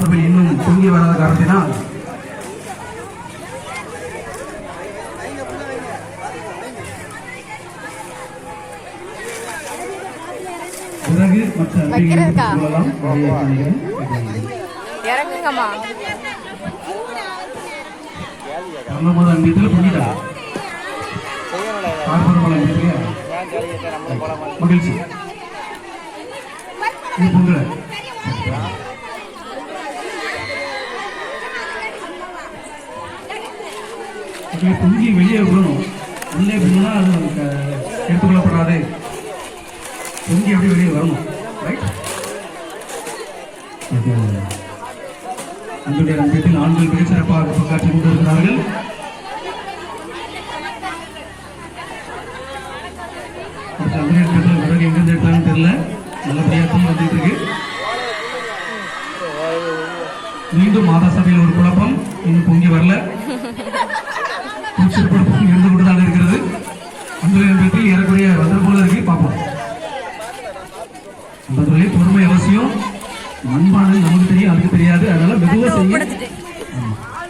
சபையில் இன்னும் பொங்கி வராத காரணத்தினால் பிறகு மற்ற இறங்குங்கம்மா அன்பியத்தில் பொங்கிடா மகிழ்ச்சி பொங்கல பொங்கி வெளியே விடணும். உள்ளே விடணும்னா அது எடுத்துக்கொள்ளப்படாது. பொங்கி அப்படி வெளியே வரணும். ரைட். அன்புடைய அன்பியத்தில் ஆண்கள் மிக சிறப்பாக பங்காற்றி கொண்டிருக்கிறார்கள். பிறகு எங்கிருந்து எடுத்தாலும் தெரியல. நல்லபடியாக தூங்கி வந்துட்டு இருக்கு. மீண்டும் மாதா சபையில் ஒரு குழப்பம், இன்னும் பொங்கி வரல. குழப்பம் இருந்து கொண்டுதான் இருக்கிறது. அன்புடைய ஏறக்குறைய வந்து போல இருக்கு. பார்ப்போம். அந்த பொறுமை அவசியம். அன்பானது நமக்கு தெரியும், அதுக்கு தெரியாது. அதனால மெதுவாக செய்ய